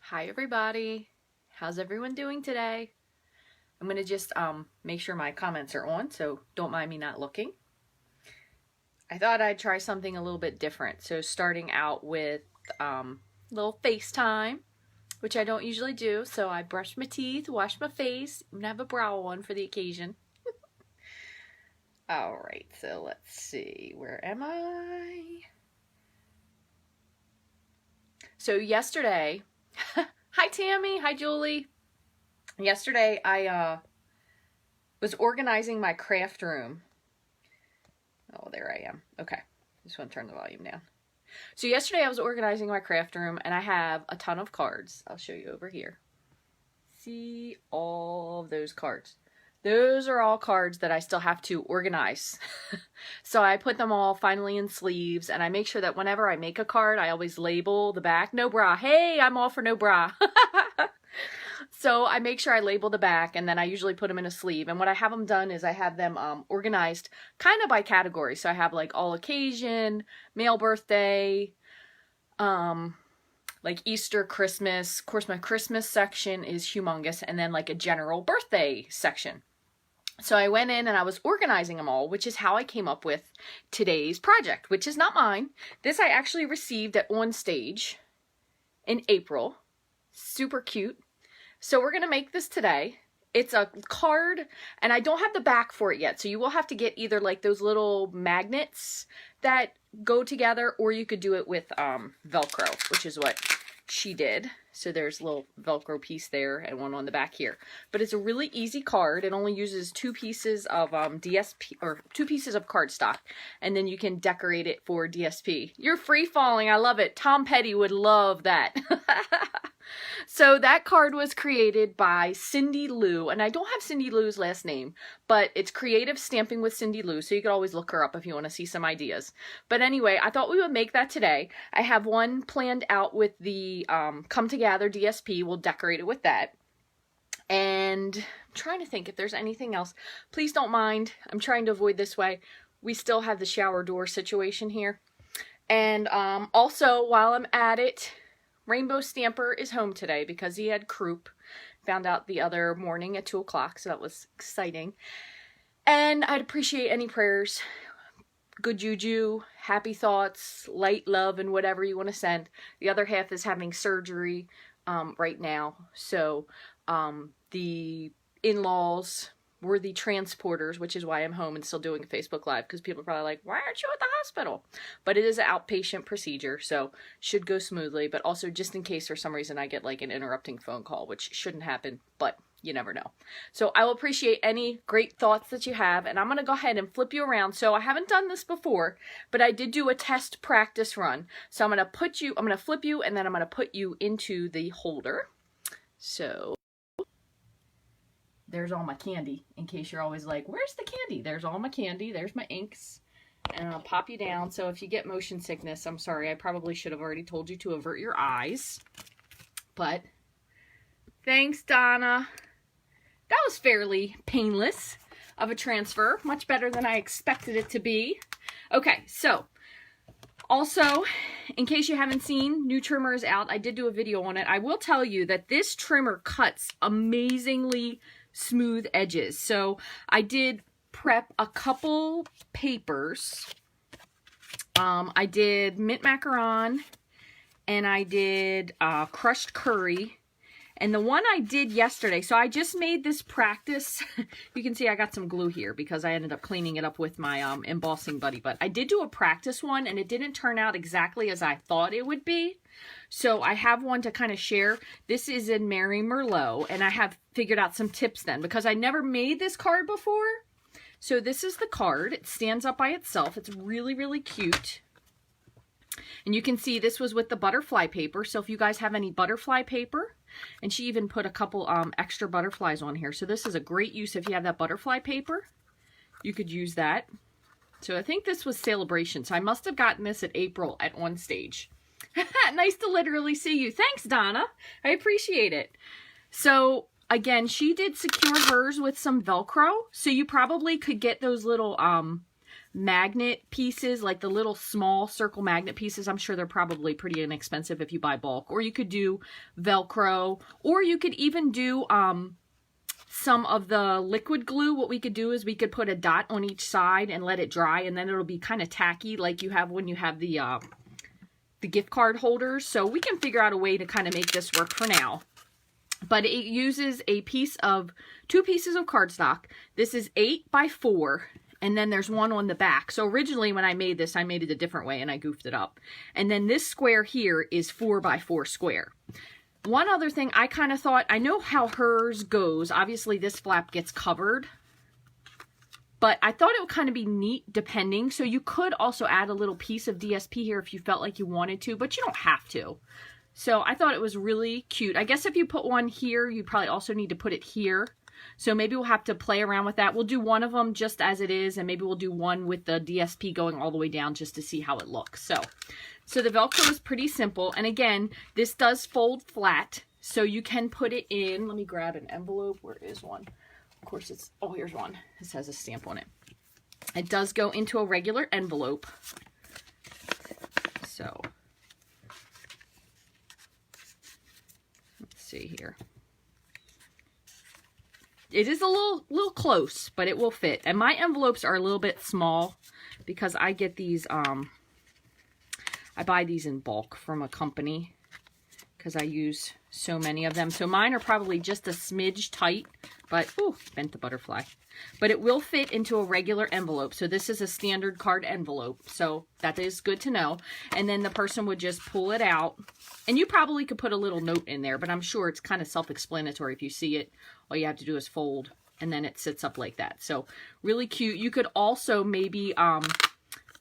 Hi everybody, how's everyone doing today? I'm going to just make sure my comments are on, so don't mind me not looking. I thought I'd try something a little bit different, so starting out with a little FaceTime, which I don't usually do, so I brushed my teeth, washed my face, I'm going to have a brow on for the occasion. Alright, so let's see, where am I? So yesterday, hi Tammy, hi Julie. Yesterday I was organizing my craft room. Oh, there I am. Okay, just want to turn the volume down. So yesterday I was organizing my craft room and I have a ton of cards. I'll show you over here. See all of those cards. Those are all cards that I still have to organize. So I put them all finally in sleeves, and I make sure that whenever I make a card, I always label the back, no bra. Hey, I'm all for no bra. So I make sure I label the back, and then I usually put them in a sleeve. And what I have them done is I have them organized kind of by category. So I have like all occasion, male birthday, like Easter, Christmas. Of course, my Christmas section is humongous, and then like a general birthday section. So I went in and I was organizing them all, which is how I came up with today's project, which is not mine. This I actually received at On Stage in April. Super cute. So we're going to make this today. It's a card, and I don't have the back for it yet. So you will have to get either like those little magnets that go together, or you could do it with Velcro, which is what she did. So there's a little Velcro piece there and one on the back here. But it's a really easy card. It only uses 2 pieces of DSP, or 2 pieces of cardstock, and then you can decorate it for DSP. You're free falling. I love it. Tom Petty would love that. So that card was created by Cindy Lou, and I don't have Cindy Lou's last name, but it's Creative Stamping with Cindy Lou, so you could always look her up if you want to see some ideas. But anyway, I thought we would make that today. I have one planned out with the Come Together DSP. We'll decorate it with that. And I'm trying to think if there's anything else. Please don't mind. I'm trying to avoid this way. We still have the shower door situation here. And also, while I'm at it, Rainbow Stamper is home today because he had croup. Found out the other morning at 2 o'clock, so that was exciting. And I'd appreciate any prayers, good juju, happy thoughts, light love, and whatever you want to send. The other half is having surgery right now, so the in-laws were the transporters, which is why I'm home and still doing a Facebook Live, because people are probably like, why aren't you at the hospital? But it is an outpatient procedure, so should go smoothly, but also just in case for some reason I get like an interrupting phone call, which shouldn't happen, but you never know. So I will appreciate any great thoughts that you have, and I'm going to go ahead and flip you around. So I haven't done this before, but I did do a test practice run. So I'm going to flip you, and then I'm going to put you into the holder. So there's all my candy, in case you're always like, where's the candy? There's all my candy. There's my inks. And I'll pop you down. So if you get motion sickness, I'm sorry. I probably should have already told you to avert your eyes. But thanks, Donna. That was fairly painless of a transfer. Much better than I expected it to be. Okay, so also, in case you haven't seen, new trimmer is out. I did do a video on it. I will tell you that this trimmer cuts amazingly smooth edges. So I did prep a couple papers. I did mint macaron, and I did crushed curry. And the one I did yesterday, so I just made this practice. You can see I got some glue here because I ended up cleaning it up with my embossing buddy. But I did do a practice one, and it didn't turn out exactly as I thought it would be. So I have one to kind of share. This is in Mary Merlot, and I have figured out some tips then because I never made this card before. So this is the card. It stands up by itself. It's really, really cute. And you can see this was with the butterfly paper. So if you guys have any butterfly paper, and she even put a couple extra butterflies on here. So this is a great use if you have that butterfly paper. You could use that. So I think this was Celebration. So I must have gotten this at April at On Stage. Nice to literally see you. Thanks, Donna. I appreciate it. So again, she did secure hers with some Velcro. So you probably could get those little magnet pieces, like the little small circle magnet pieces. I'm sure they're probably pretty inexpensive if you buy bulk. Or you could do Velcro, or you could even do some of the liquid glue. What we could do is we could put a dot on each side and let it dry, and then it'll be kind of tacky like you have when you have the gift card holders. So we can figure out a way to kind of make this work for now. But it uses a piece of 2 pieces of cardstock. This is 8 by 4, and then there's one on the back. So originally when I made this, I made it a different way and I goofed it up. And then this square here is 4 by 4 square. One other thing I kind of thought, I know how hers goes. Obviously this flap gets covered, but I thought it would kind of be neat depending. So you could also add a little piece of DSP here if you felt like you wanted to, but you don't have to. So I thought it was really cute. I guess if you put one here, you probably also need to put it here. So maybe we'll have to play around with that. We'll do one of them just as it is, and maybe we'll do one with the DSP going all the way down just to see how it looks. So the Velcro is pretty simple. And again, this does fold flat, so you can put it in. Let me grab an envelope. Where is one? Of course it's, oh, here's one. This has a stamp on it. It does go into a regular envelope. So let's see here. It is a little close, but it will fit. And my envelopes are a little bit small because I get these, I buy these in bulk from a company because I use so many of them. So mine are probably just a smidge tight, but, ooh, bent the butterfly. But it will fit into a regular envelope. So this is a standard card envelope. So that is good to know. And then the person would just pull it out. And you probably could put a little note in there, but I'm sure it's kind of self-explanatory. If you see it, all you have to do is fold, and then it sits up like that. So really cute. You could also maybe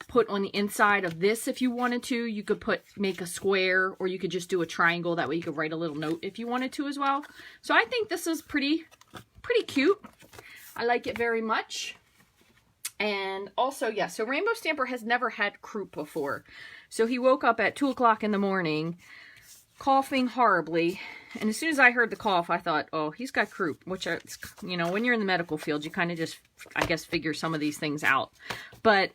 put on the inside of this if you wanted to. You could make a square, or you could just do a triangle. That way you could write a little note if you wanted to as well. So I think this is pretty cute. I like it very much. And also, yeah, so Rainbow Stamper has never had croup before. So he woke up at 2 o'clock in the morning coughing horribly. And as soon as I heard the cough, I thought, oh, he's got croup, which, you know, when you're in the medical field, you kind of just, I guess, figure some of these things out. But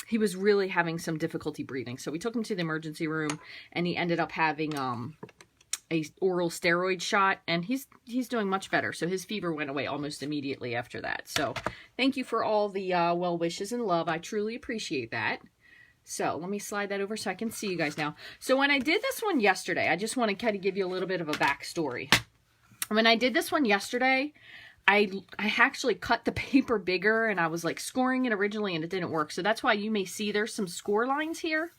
he was really having some difficulty breathing. So we took him to the emergency room, and he ended up having a oral steroid shot, and he's doing much better. So his fever went away almost immediately after that. So thank you for all the well wishes and love. I truly appreciate that. So let me slide that over so I can see you guys now. So when I did this one yesterday, I just want to kind of give you a little bit of a backstory. When I did this one yesterday, I actually cut the paper bigger, and I was like scoring it originally, and it didn't work. So that's why you may see there's some score lines here.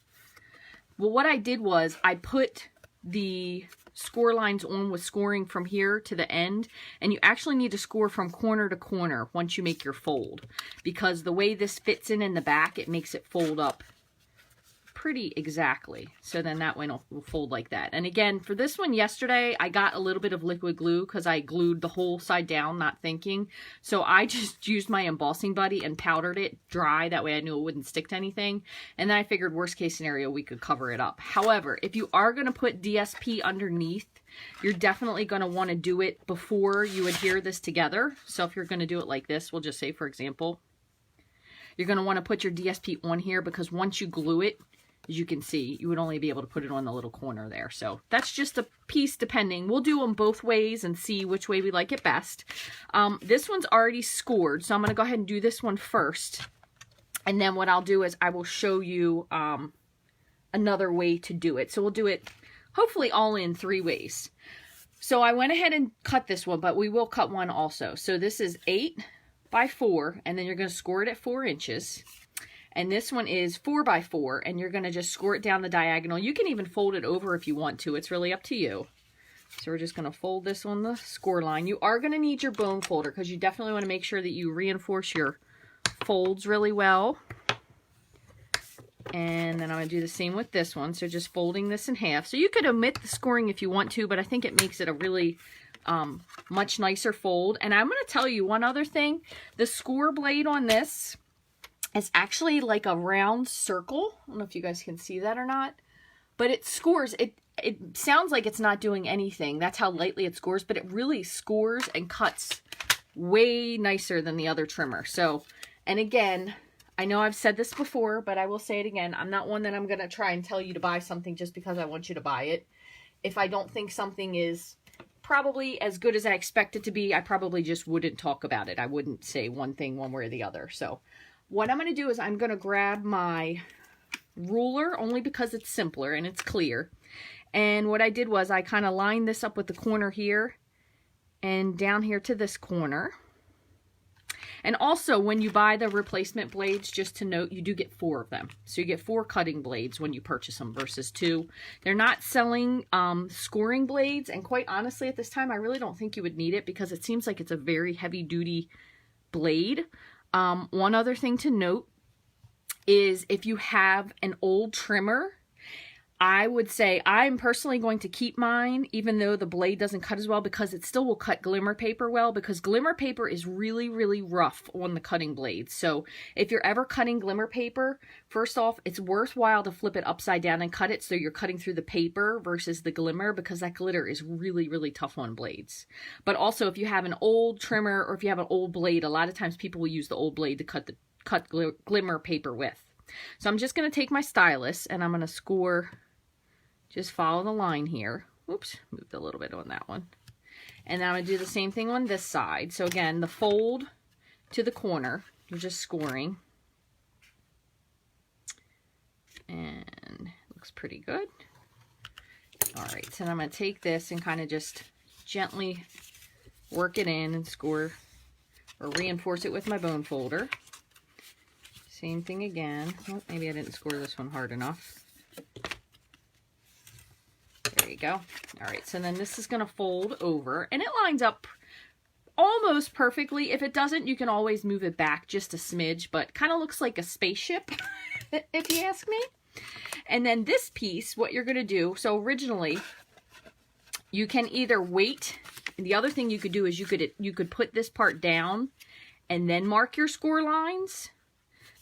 Well, what I did was I put the score lines on with scoring from here to the end, and you actually need to score from corner to corner once you make your fold, because the way this fits in the back, it makes it fold up pretty exactly. So then that one will fold like that. And again, for this one yesterday, I got a little bit of liquid glue because I glued the whole side down, not thinking. So I just used my embossing buddy and powdered it dry. That way I knew it wouldn't stick to anything. And then I figured worst case scenario, we could cover it up. However, if you are going to put DSP underneath, you're definitely going to want to do it before you adhere this together. So if you're going to do it like this, we'll just say, for example, you're going to want to put your DSP on here, because once you glue it, as you can see, you would only be able to put it on the little corner there. So that's just a piece depending. We'll do them both ways and see which way we like it best. This one's already scored, so I'm going to go ahead and do this one first. And then what I'll do is I will show you another way to do it. So we'll do it hopefully all in 3 ways. So I went ahead and cut this one, but we will cut one also. So this is 8 by 4, and then you're going to score it at 4 inches. And this one is 4 by 4, and you're going to just score it down the diagonal. You can even fold it over if you want to. It's really up to you. So we're just going to fold this on the score line. You are going to need your bone folder, because you definitely want to make sure that you reinforce your folds really well. And then I'm going to do the same with this one. So just folding this in half. So you could omit the scoring if you want to, but I think it makes it a really much nicer fold. And I'm going to tell you one other thing. The score blade on this, it's actually like a round circle. I don't know if you guys can see that or not, but it scores. It sounds like it's not doing anything. That's how lightly it scores, but it really scores and cuts way nicer than the other trimmer. So, and again, I know I've said this before, but I will say it again. I'm not one that I'm going to try and tell you to buy something just because I want you to buy it. If I don't think something is probably as good as I expect it to be, I probably just wouldn't talk about it. I wouldn't say one thing one way or the other. So what I'm going to do is I'm going to grab my ruler, only because it's simpler and it's clear. And what I did was I kind of lined this up with the corner here and down here to this corner. And also, when you buy the replacement blades, just to note, you do get 4 of them. So you get 4 cutting blades when you purchase them versus 2. They're not selling scoring blades, and quite honestly, at this time, I really don't think you would need it because it seems like it's a very heavy-duty blade. One other thing to note is if you have an old trimmer, I would say I'm personally going to keep mine, even though the blade doesn't cut as well, because it still will cut glimmer paper well, because glimmer paper is really, really rough on the cutting blades. So if you're ever cutting glimmer paper, first off, it's worthwhile to flip it upside down and cut it so you're cutting through the paper versus the glimmer, because that glitter is really, really tough on blades. But also, if you have an old trimmer or if you have an old blade, a lot of times people will use the old blade to cut glimmer paper with. So I'm just going to take my stylus and I'm going to score. Just follow the line here. Oops, moved a little bit on that one. And then I'm going to do the same thing on this side. So again, the fold to the corner, you're just scoring. And it looks pretty good. All right, so I'm going to take this and kind of just gently work it in and score or reinforce it with my bone folder. Same thing again. Oh, maybe I didn't score this one hard enough. There you go. All right, so then this is going to fold over, and it lines up almost perfectly. If it doesn't, you can always move it back just a smidge, but kind of looks like a spaceship, if you ask me. And then this piece, what you're going to do, so originally, you can either wait. The other thing you could do is you could put this part down and then mark your score lines.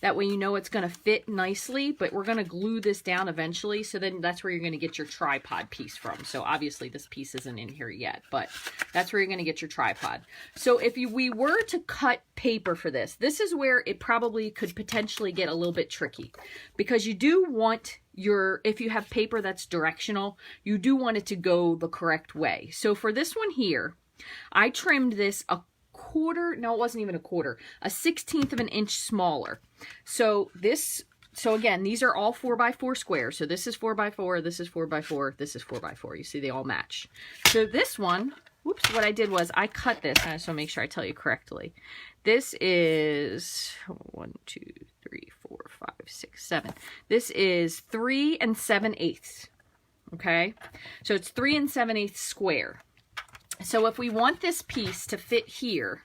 That way you know it's going to fit nicely, but we're going to glue this down eventually, so then that's where you're going to get your tripod piece from. So obviously this piece isn't in here yet, but that's where you're going to get your tripod. So if we were to cut paper for this, this is where it probably could potentially get a little bit tricky, because you do want if you have paper that's directional, you do want it to go the correct way. So for this one here, I trimmed this a quarter, no, it wasn't even a quarter, a 1/16 of an inch smaller. So again, these are all 4x4 squares. So this is 4x4, this is 4x4, this is 4x4. You see, they all match. So this one, whoops, what I did was I cut this, and I just want to make sure I tell you correctly. This is 1, 2, 3, 4, 5, 6, 7. This is 3 7/8. Okay, so it's 3 7/8 square. So if we want this piece to fit here,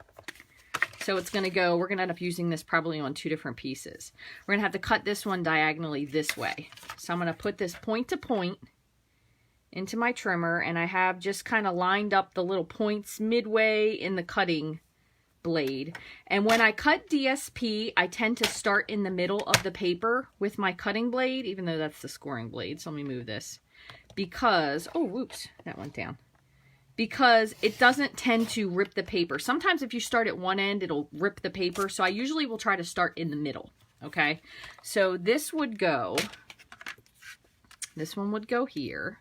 so it's going to go, we're going to end up using this probably on 2 different pieces. We're going to have to cut this one diagonally this way. So I'm going to put this point to point into my trimmer, and I have just kind of lined up the little points midway in the cutting blade. And when I cut DSP, I tend to start in the middle of the paper with my cutting blade, even though that's the scoring blade. So let me move this. Because, oh, whoops, that went down. Because it doesn't tend to rip the paper. Sometimes if you start at one end, it'll rip the paper. So I usually will try to start in the middle, okay? So this would go, this one would go here,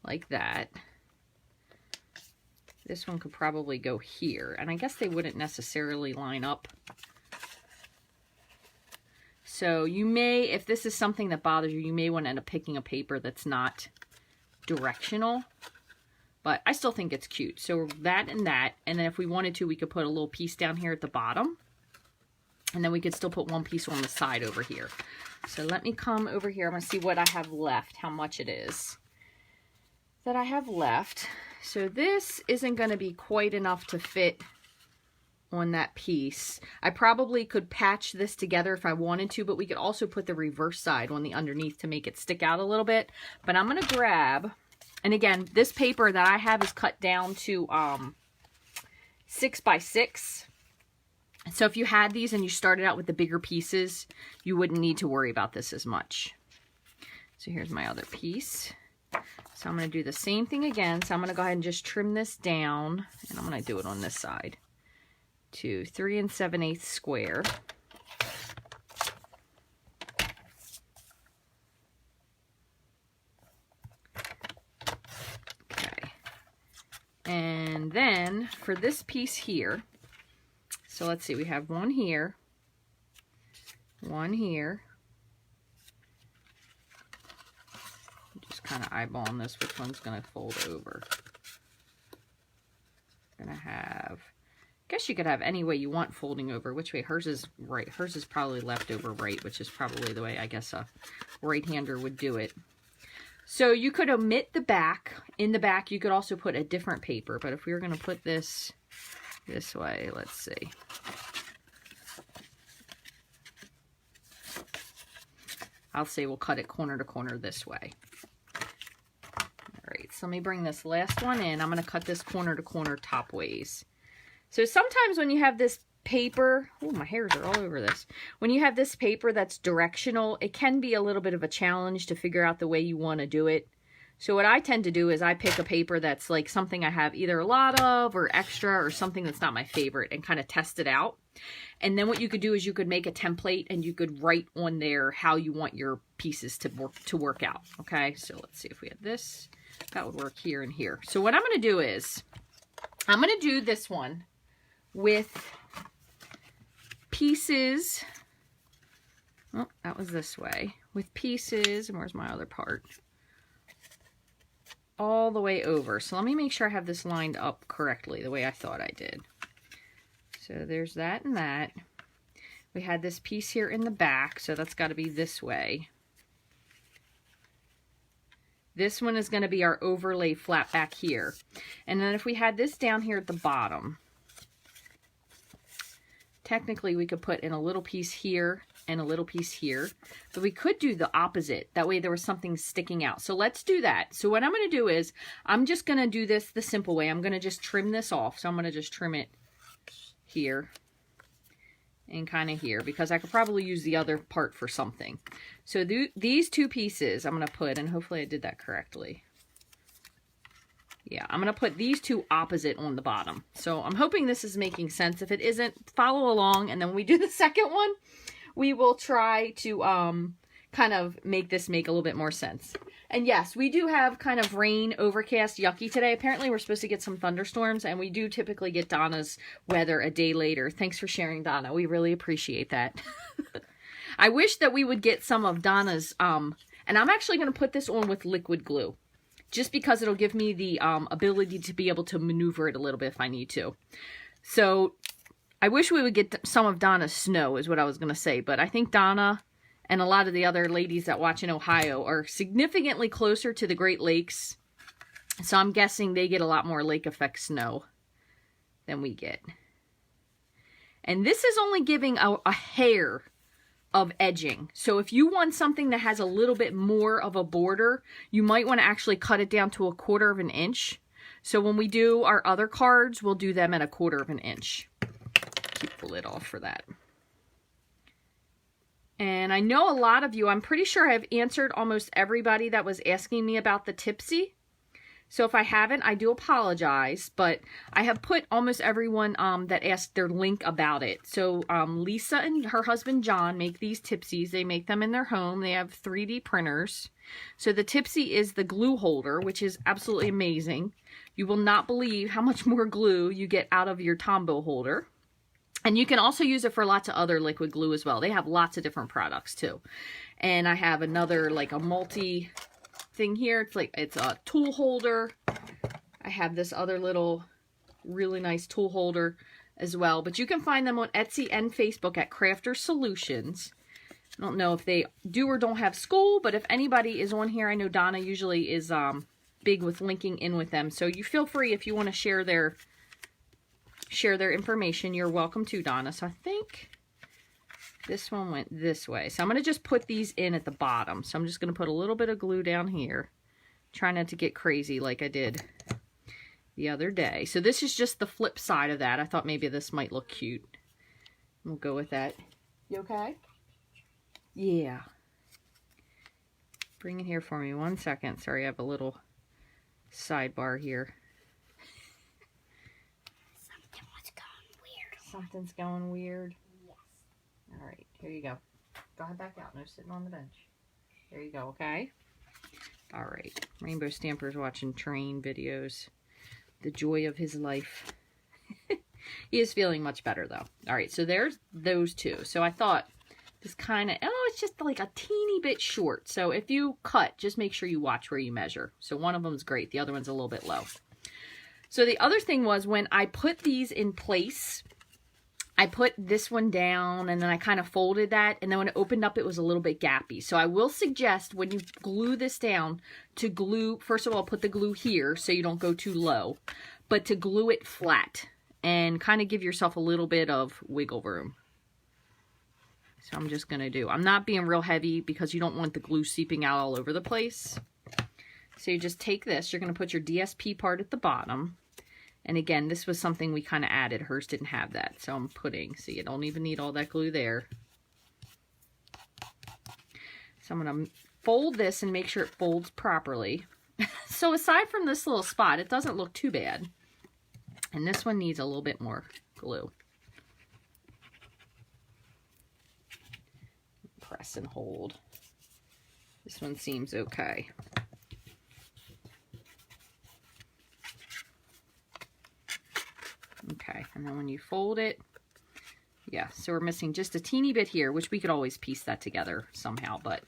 like that. This one could probably go here. And I guess they wouldn't necessarily line up. So you may, if this is something that bothers you, you may want to end up picking a paper that's not directional. But I still think it's cute. So that and that. And then if we wanted to, we could put a little piece down here at the bottom. And then we could still put one piece on the side over here. So let me come over here. I'm going to see what I have left, how much it is that I have left. So this isn't going to be quite enough to fit on that piece. I probably could patch this together if I wanted to, but we could also put the reverse side on the underneath to make it stick out a little bit. But I'm going to grab... And again, this paper that I have is cut down to 6x6. So if you had these and you started out with the bigger pieces, you wouldn't need to worry about this as much. So here's my other piece. So I'm going to do the same thing again. So I'm going to go ahead and just trim this down. And I'm going to do it on this side to 3 7/8 square. And then for this piece here, so let's see, we have one here, one here. Just kind of eyeballing this, which one's going to fold over. Gonna have, I guess you could have any way you want folding over. Which way? Hers is right. Hers is probably left over right, which is probably the way I guess a right-hander would do it. So you could omit the back. In the back, you could also put a different paper. But if we were going to put this way, let's see. I'll say we'll cut it corner to corner this way. Alright, so let me bring this last one in. I'm going to cut this corner to corner top ways. So sometimes when you have this paper, oh, my hairs are all over this. When you have this paper that's directional, it can be a little bit of a challenge to figure out the way you want to do it. So what I tend to do is I pick a paper that's like something I have either a lot of or extra or something that's not my favorite and kind of test it out. And then what you could do is you could make a template and you could write on there how you want your pieces to work out. Okay, so let's see if we had this. That would work here and here. So what I'm going to do is I'm going to do this one with pieces. Oh, that was this way. With pieces, and where's my other part? All the way over. So let me make sure I have this lined up correctly the way I thought I did. So there's that and that. We had this piece here in the back, so that's got to be this way. This one is going to be our overlay flat back here. And then if we had this down here at the bottom, technically we could put in a little piece here and a little piece here, but we could do the opposite. That way there was something sticking out. So let's do that. So what I'm going to do is I'm just going to do this the simple way. I'm going to just trim this off. So I'm going to just trim it here and kind of here because I could probably use the other part for something. So these two pieces I'm going to put, and hopefully I did that correctly. Yeah, I'm going to put these two opposite on the bottom. So I'm hoping this is making sense. If it isn't, follow along, and then when we do the second one, we will try to kind of make this make a little bit more sense. And yes, we do have kind of rain, overcast, yucky today. Apparently we're supposed to get some thunderstorms, and we do typically get Donna's weather a day later. Thanks for sharing, Donna. We really appreciate that. I wish that we would get some of Donna's, and I'm actually going to put this on with liquid glue, just because it'll give me the ability to be able to maneuver it a little bit if I need to. So I wish we would get some of Donna's snow is what I was going to say, but I think Donna and a lot of the other ladies that watch in Ohio are significantly closer to the Great Lakes. So I'm guessing they get a lot more lake effect snow than we get. And this is only giving a hair of edging. So if you want something that has a little bit more of a border, you might want to actually cut it down to 1/4 of an inch. So when we do our other cards, we'll do them at 1/4 of an inch. Keep the lid off for that. And I know a lot of you, I'm pretty sure I've answered almost everybody that was asking me about the tipsy. So if I haven't, I do apologize, but I have put almost everyone that asked their link about it. So Lisa and her husband John make these tipsies. They make them in their home. They have 3D printers. So the tipsy is the glue holder, which is absolutely amazing. You will not believe how much more glue you get out of your Tombow holder. And you can also use it for lots of other liquid glue as well. They have lots of different products too. And I have another like a multi thing here. It's a tool holder. I have this other little really nice tool holder as well. But you can find them on Etsy and Facebook at Crafter Solutions. I don't know if they do or don't have school, but if anybody is on here, I know Donna usually is big with linking in with them. So you feel free if you want to share their information, you're welcome to, Donna. So I think this one went this way. So I'm going to just put these in at the bottom. So I'm just going to put a little bit of glue down here. Try not to get crazy like I did the other day. So this is just the flip side of that. I thought maybe this might look cute. We'll go with that. You okay? Yeah. Bring it here for me 1 second. Sorry, I have a little sidebar here. Something's going weird. Yes. All right, here you go. Go ahead back out. No sitting on the bench. There you go, okay? All right. Rainbow Stamper's watching train videos. the joy of his life. He is feeling much better though. All right, so there's those two. So I thought this kind of, oh, it's just like a teeny bit short. So if you cut, just make sure you watch where you measure. So one of them's great. The other one's a little bit low. So the other thing was when I put these in place, I put this one down and then I kind of folded that. And then when it opened up, it was a little bit gappy. So I will suggest when you glue this down to glue, first of all, put the glue here so you don't go too low, but to glue it flat and kind of give yourself a little bit of wiggle room. So I'm just going to do, I'm not being real heavy because you don't want the glue seeping out all over the place. So you just take this, you're going to put your DSP part at the bottom. And again, this was something we kind of added. Hers didn't have that. So I'm putting, so you don't even need all that glue there. So I'm going to fold this and make sure it folds properly. So aside from this little spot, it doesn't look too bad. And this one needs a little bit more glue. Press and hold. This one seems okay. Okay, and then when you fold it, yeah, so we're missing just a teeny bit here, which we could always piece that together somehow, but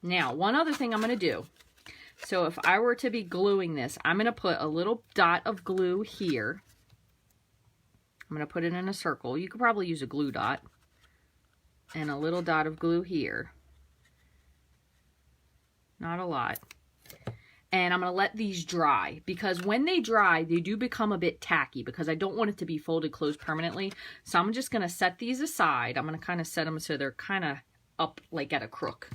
now one other thing I'm going to do. So if I were to be gluing this, I'm going to put a little dot of glue here. I'm going to put it in a circle. You could probably use a glue dot. And a little dot of glue here. Not a lot. And I'm going to let these dry because when they dry, they do become a bit tacky because I don't want it to be folded closed permanently. So I'm just going to set these aside. I'm going to kind of set them so they're kind of up like at a crook.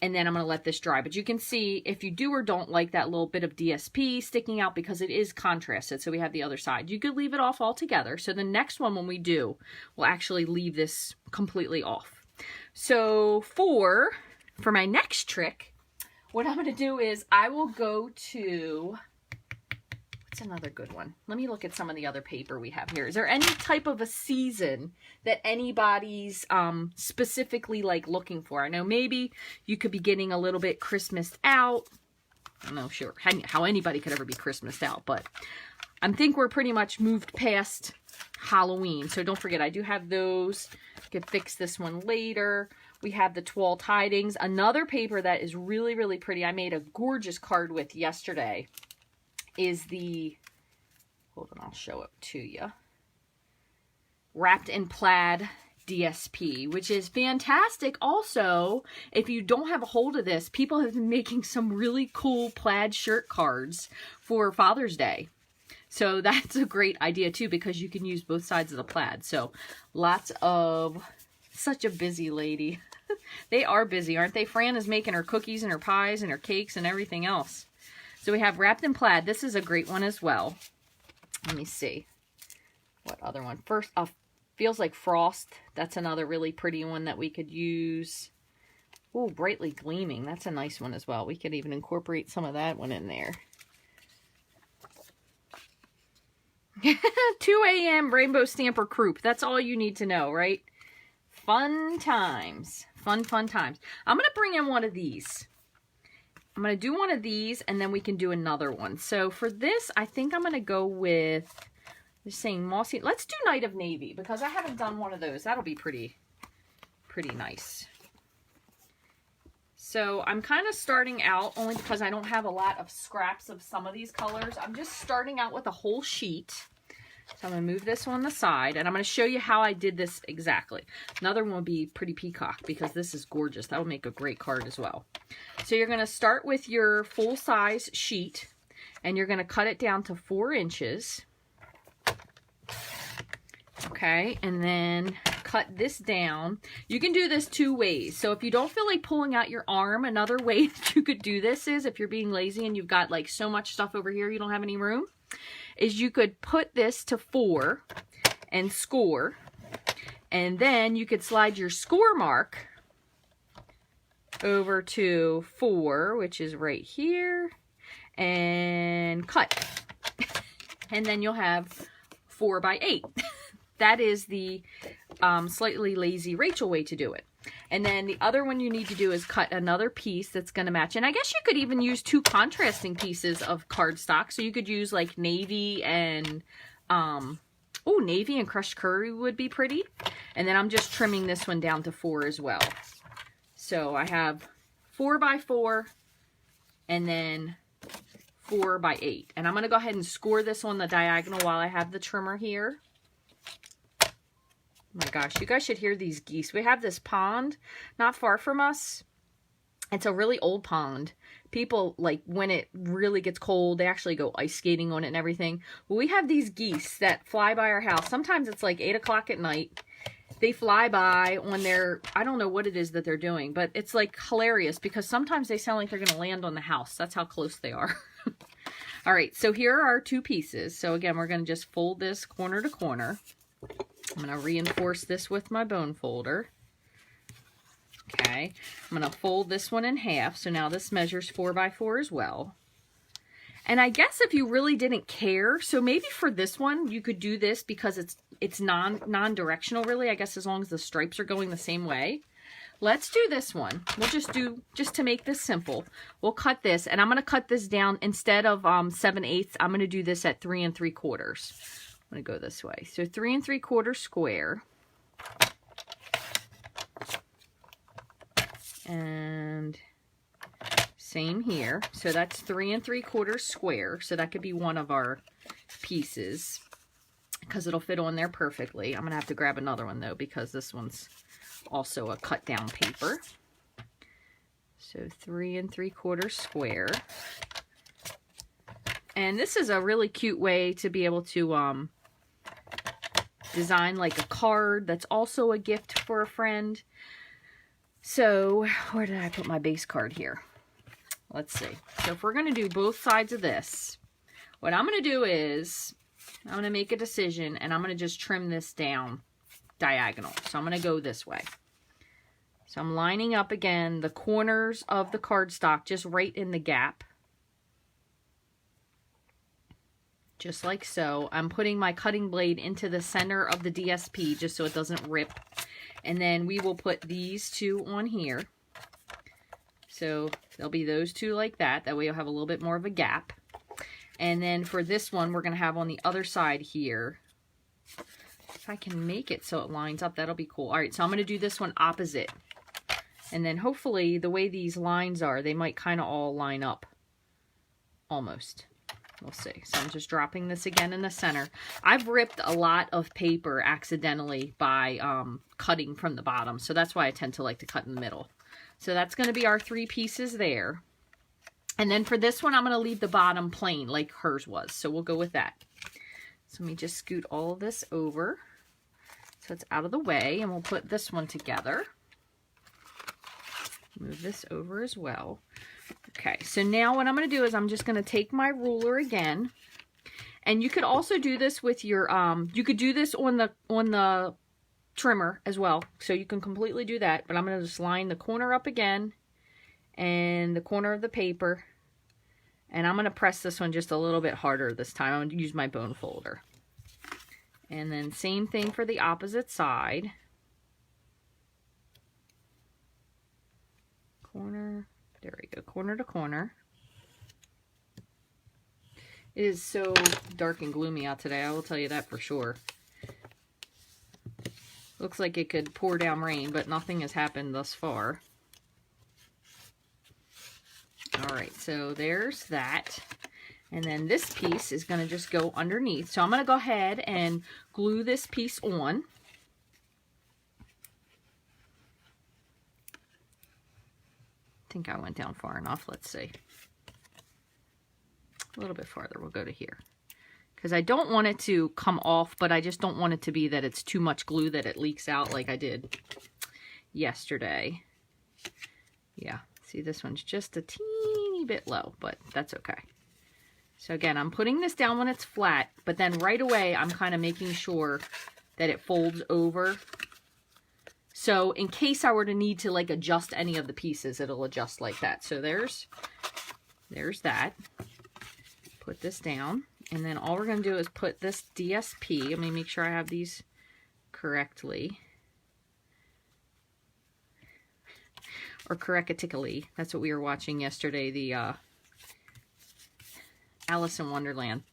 And then I'm going to let this dry. But you can see if you do or don't like that little bit of DSP sticking out because it is contrasted. So we have the other side. You could leave it off altogether. So the next one when we do, we'll actually leave this completely off. So for my next trick, what I'm going to do is I will go to, what's another good one? Let me look at some of the other paper we have here. Is there any type of a season that anybody's specifically like looking for? I know maybe you could be getting a little bit Christmased out. I don't know sure how anybody could ever be Christmased out, but I think we're pretty much moved past Halloween. So don't forget, I do have those. I could fix this one later. We have the Twelve Tidings, another paper that is really, really pretty. I made a gorgeous card with yesterday. Is the, hold on, I'll show it to you. Wrapped in Plaid DSP, which is fantastic. Also, if you don't have a hold of this, people have been making some really cool plaid shirt cards for Father's Day. So that's a great idea too, because you can use both sides of the plaid. So lots of, such a busy lady. They are busy, aren't they? Fran is making her cookies and her pies and her cakes and everything else. So we have Wrapped in Plaid. This is a great one as well. Let me see. What other one? First, Feels Like Frost. That's another really pretty one that we could use. Oh, Brightly Gleaming. That's a nice one as well. We could even incorporate some of that one in there. 2 a.m. Rainbow Stamper Croup. That's all you need to know, right? Fun times. Fun times. I'm going to bring in one of these. I'm going to do one of these and then we can do another one. So for this, I think I'm going to go with, they're saying Mossy. Let's do Night of Navy because I haven't done one of those. That'll be pretty nice. So I'm kind of starting out only because I don't have a lot of scraps of some of these colors. I'm just starting out with a whole sheet. So I'm going to move this one on the side, and I'm going to show you how I did this exactly. Another one will be Pretty Peacock, because this is gorgeous. That will make a great card as well. So you're going to start with your full-size sheet, and you're going to cut it down to 4 inches. Okay, and then cut this down. You can do this 2 ways. So if you don't feel like pulling out your arm, another way that you could do this is, if you're being lazy and you've got like so much stuff over here you don't have any room, is you could put this to 4 and score, and then you could slide your score mark over to 4, which is right here, and cut. And then you'll have 4 by 8. That is the slightly lazy Rachel way to do it. And then the other one you need to do is cut another piece that's going to match. And I guess you could even use two contrasting pieces of cardstock. So you could use like navy and, navy and crushed curry would be pretty. And then I'm just trimming this one down to 4 as well. So I have 4 by 4 and then 4 by 8. And I'm going to go ahead and score this on the diagonal while I have the trimmer here. Oh my gosh, you guys should hear these geese. We have this pond not far from us. It's a really old pond. People, like, when it really gets cold, they actually go ice skating on it and everything. Well, we have these geese that fly by our house. Sometimes it's like 8 o'clock at night. They fly by on their, I don't know what it is that they're doing, but it's like hilarious because sometimes they sound like they're going to land on the house. That's how close they are. All right, so here are our 2 pieces. So again, we're going to just fold this corner to corner. I'm going to reinforce this with my bone folder. Okay, I'm going to fold this one in half. So now this measures 4 by 4 as well. And I guess if you really didn't care, so maybe for this one, you could do this because it's non-directional really, I guess, as long as the stripes are going the same way. Let's do this one. We'll just to make this simple, we'll cut this, and I'm going to cut this down instead of 7/8. I'm going to do this at 3 3/4. I'm going to go this way. So 3 3/4 square. And same here. So that's 3 3/4 square. So that could be one of our pieces because it'll fit on there perfectly. I'm going to have to grab another one though because this one's also a cut down paper. So 3 3/4 square. And this is a really cute way to be able to design like a card that's also a gift for a friend. So where did I put my base card here? Let's see. So if we're going to do both sides of this, what I'm going to do is I'm going to make a decision and I'm going to just trim this down diagonal. So I'm going to go this way. So I'm lining up again the corners of the cardstock just right in the gap. Just like so. I'm putting my cutting blade into the center of the DSP just so it doesn't rip. And then we will put these 2 on here. So there'll be those 2 like that. That way you'll have a little bit more of a gap. And then for this one, we're going to have on the other side here. If I can make it so it lines up, that'll be cool. All right, so I'm going to do this one opposite. And then hopefully the way these lines are, they might kind of all line up. Almost. We'll see. So I'm just dropping this again in the center. I've ripped a lot of paper accidentally by cutting from the bottom. So that's why I tend to like to cut in the middle. So that's going to be our 3 pieces there. And then for this one, I'm going to leave the bottom plain like hers was. So we'll go with that. So let me just scoot all of this over so it's out of the way. And we'll put this one together. Move this over as well. Okay, so now what I'm going to do is I'm just going to take my ruler again, and you could also do this with your, you could do this on the trimmer as well, so you can completely do that, but I'm going to just line the corner up again, and the corner of the paper, and I'm going to press this one just a little bit harder this time. I'm going to use my bone folder. And then same thing for the opposite side. Corner. There we go, corner to corner. It is so dark and gloomy out today, I will tell you that for sure. Looks like it could pour down rain, but nothing has happened thus far. Alright, so there's that. And then this piece is going to just go underneath. So I'm going to go ahead and glue this piece on. I think I went down far enough. Let's see. A little bit farther. We'll go to here. Because I don't want it to come off, but I just don't want it to be that it's too much glue that it leaks out like I did yesterday. Yeah. See, this one's just a teeny bit low, but that's okay. So again, I'm putting this down when it's flat, but then right away I'm kind of making sure that it folds over. So in case I were to need to like adjust any of the pieces, it'll adjust like that. So there's that. Put this down. And then all we're going to do is put this DSP. Let me make sure I have these correctly. or Correctically. That's what we were watching yesterday, the Alice in Wonderland.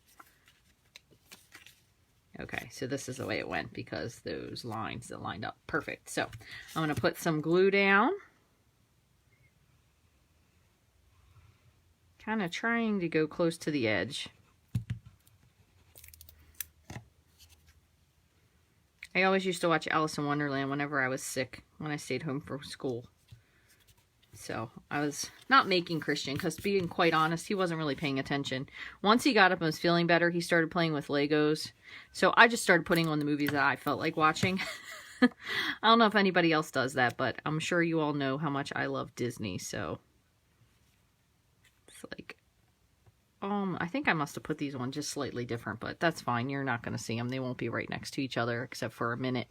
Okay, so this is the way it went because those lines that lined up. Perfect. So I'm going to put some glue down. Kind of trying to go close to the edge. I always used to watch Alice in Wonderland whenever I was sick, when I stayed home from school. So I was not making Christian because, being quite honest, he wasn't really paying attention. Once he got up and was feeling better, he started playing with Legos. So I just started putting on the movies that I felt like watching. I don't know if anybody else does that, but I'm sure you all know how much I love Disney. So it's like, I think I must have put these on just slightly different, but that's fine. You're not going to see them. They won't be right next to each other except for a minute.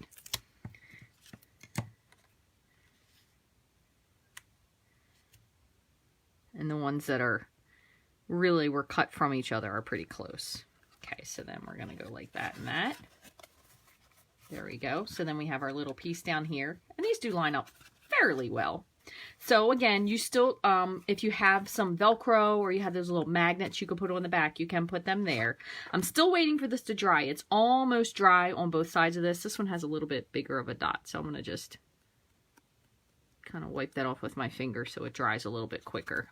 And the ones that are really were cut from each other are pretty close. Okay, so then we're going to go like that and that. There we go. So then we have our little piece down here. And these do line up fairly well. So again, you still, if you have some Velcro or you have those little magnets you could put on the back, you can put them there. I'm still waiting for this to dry. It's almost dry on both sides of this. This one has a little bit bigger of a dot, so I'm going to just kind of wipe that off with my finger so it dries a little bit quicker.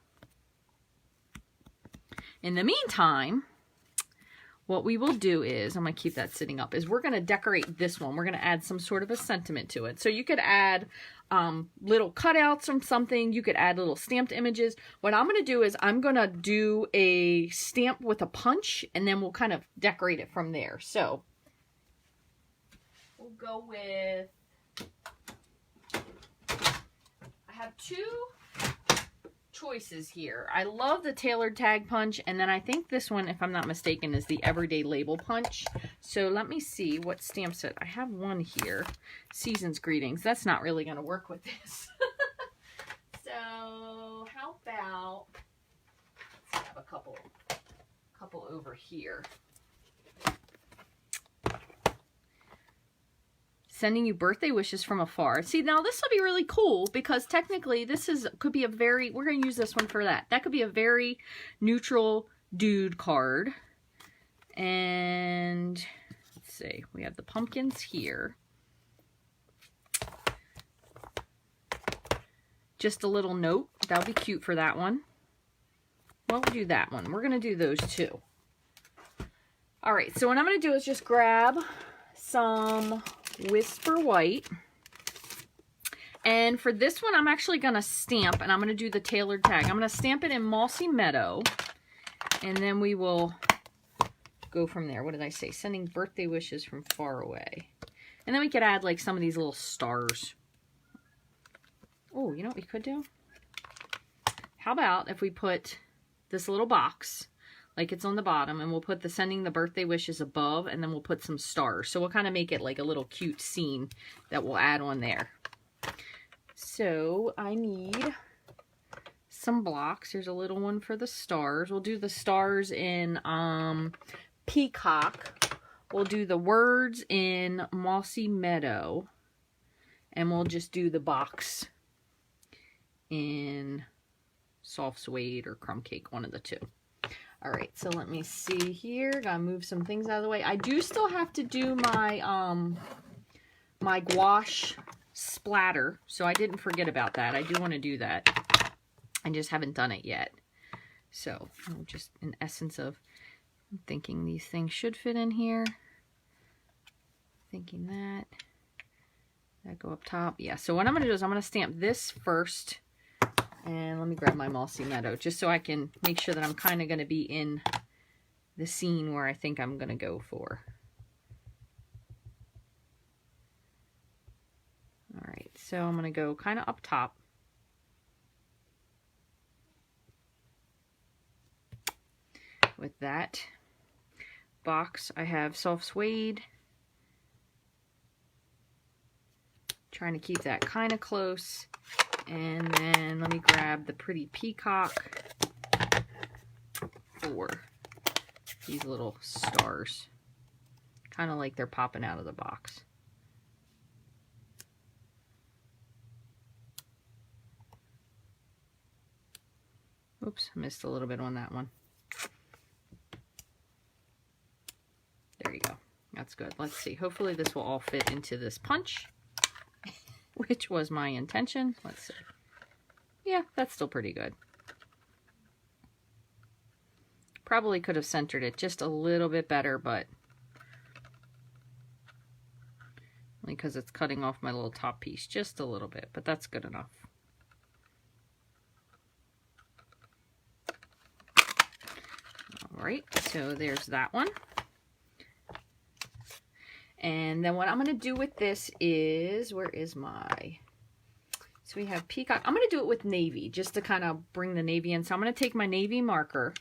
In the meantime, what we will do is, I'm going to keep that sitting up, is we're going to decorate this one. We're going to add some sort of a sentiment to it. So you could add little cutouts from something. You could add little stamped images. What I'm going to do is I'm going to do a stamp with a punch, and then we'll kind of decorate it from there. So we'll go with, I have two choices here. I love the tailored tag punch, and then I think this one, if I'm not mistaken, is the everyday label punch. So let me see what stamp set. I have one here, Season's Greetings. That's not really going to work with this. So how about, let's have a couple over here. Sending you birthday wishes from afar. See, now this will be really cool because technically this could be a very, we're going to use this one for that. That could be a very neutral dude card. And let's see, we have the pumpkins here. Just a little note. That'll be cute for that one. Well, we'll do that one. We're going to do those two. All right, so what I'm going to do is just grab some Whisper White, and for this one I'm actually going to stamp, and I'm going to do the tailored tag. I'm going to stamp it in Mossy Meadow, and then we will go from there. What did I say? Sending birthday wishes from far away. And then we could add like some of these little stars. Oh, you know what we could do? How about if we put this little box like it's on the bottom, and we'll put the sending the birthday wishes above, and then we'll put some stars. So we'll kind of make it like a little cute scene that we'll add on there. So I need some blocks. Here's a little one for the stars. We'll do the stars in Peacock. We'll do the words in Mossy Meadow, and we'll just do the box in Soft Suede or Crumb Cake, one of the two. All right, so let me see here. Gotta move some things out of the way. I do still have to do my my gouache splatter, so I didn't forget about that. I do want to do that. I just haven't done it yet. So just in essence of, I'm thinking these things should fit in here. Thinking that go up top. Yeah. So what I'm gonna do is I'm gonna stamp this first. And let me grab my Mossy Meadow just so I can make sure that I'm kind of going to be in the scene where I think I'm going to go for. All right, so I'm going to go kind of up top. With that box, I have Soft Suede. Trying to keep that kind of close. And then let me grab the pretty peacock for these little stars. Kind of like they're popping out of the box. Oops, missed a little bit on that one. There you go. That's good. Let's see. Hopefully this will all fit into this punch, which was my intention. Let's see. Yeah, that's still pretty good. Probably could have centered it just a little bit better, but only because it's cutting off my little top piece just a little bit, but that's good enough. All right, so there's that one. And then what I'm going to do with this is, where is my, so we have peacock. I'm going to do it with navy just to kind of bring the navy in. So I'm going to take my navy marker,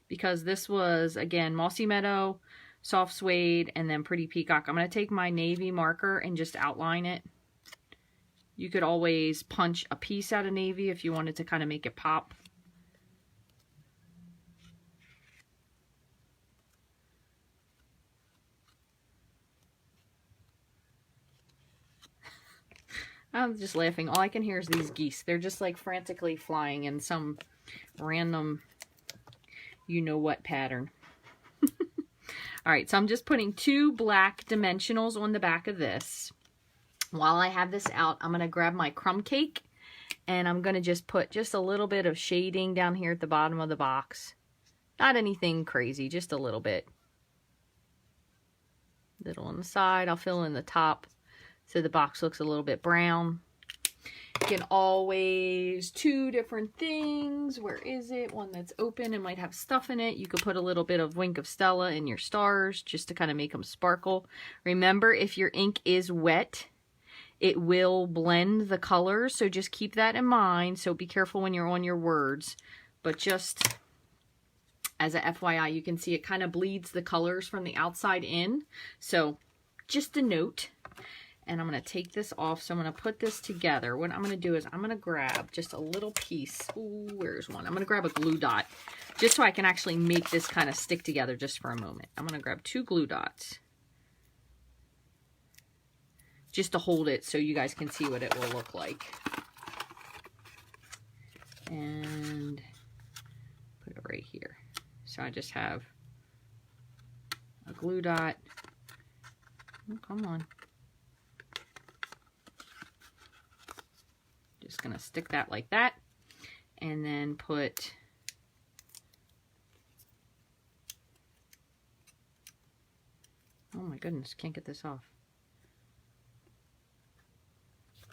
because this was, again, Mossy Meadow, Soft Suede, and then Pretty Peacock. I'm going to take my navy marker and just outline it. You could always punch a piece out of navy if you wanted to kind of make it pop. I'm just laughing. All I can hear is these geese. They're just like frantically flying in some random you-know-what pattern. All right, so I'm just putting 2 black dimensionals on the back of this. While I have this out, I'm going to grab my crumb cake, and I'm going to just put just a little bit of shading down here at the bottom of the box. Not anything crazy, just a little bit. Little on the side. I'll fill in the top so the box looks a little bit brown. You can always 2 different things. Where is it? One that's open and might have stuff in it. You could put a little bit of Wink of Stella in your stars just to kind of make them sparkle. Remember, if your ink is wet, it will blend the colors, so just keep that in mind. So be careful when you're on your words. But just as a FYI, you can see it kind of bleeds the colors from the outside in. So just a note. And I'm going to take this off. So I'm going to put this together. What I'm going to do is I'm going to grab just a little piece. Ooh, where's one? I'm going to grab a glue dot just so I can actually make this kind of stick together just for a moment. I'm going to grab 2 glue dots just to hold it so you guys can see what it will look like. And put it right here. So I just have a glue dot. Oh, come on. Just going to stick that like that, and then put oh my goodness, can't get this off.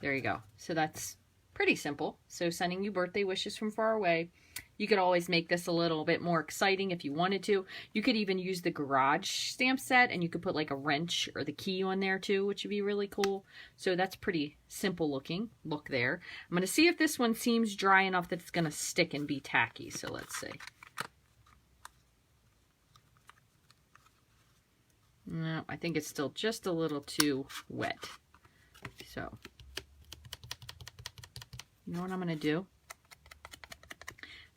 There you go. So that's pretty simple. So sending you birthday wishes from far away. You could always make this a little bit more exciting if you wanted to. You could even use the garage stamp set, and you could put like a wrench or the key on there too, which would be really cool. So that's pretty simple looking. Look there. I'm going to see if this one seems dry enough that it's going to stick and be tacky. So let's see. No, I think it's still just a little too wet. So, you know what I'm going to do?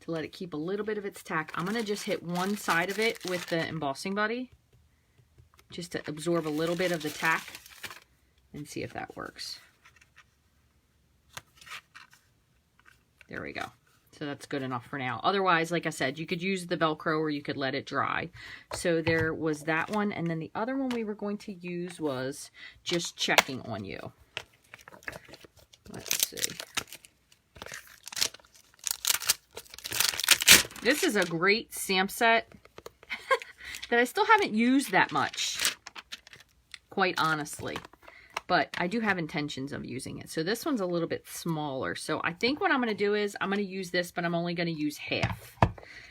To let it keep a little bit of its tack, I'm going to just hit one side of it with the embossing buddy just to absorb a little bit of the tack and see if that works. There we go. So that's good enough for now. Otherwise, like I said, you could use the Velcro or you could let it dry. So there was that one. And then the other one we were going to use was just checking on you. Let's see. This is a great stamp set that I still haven't used that much, quite honestly. But I do have intentions of using it. So this one's a little bit smaller. So I think what I'm going to do is I'm going to use this, but I'm only going to use half.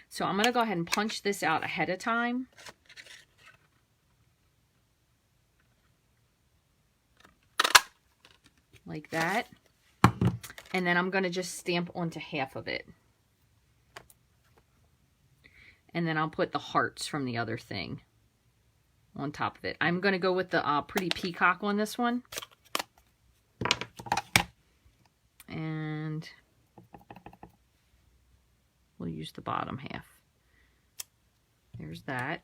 So I'm going to go ahead and punch this out ahead of time. Like that. And then I'm going to just stamp onto half of it. And then I'll put the hearts from the other thing on top of it. I'm going to go with the Pretty Peacock on this one. And we'll use the bottom half. There's that.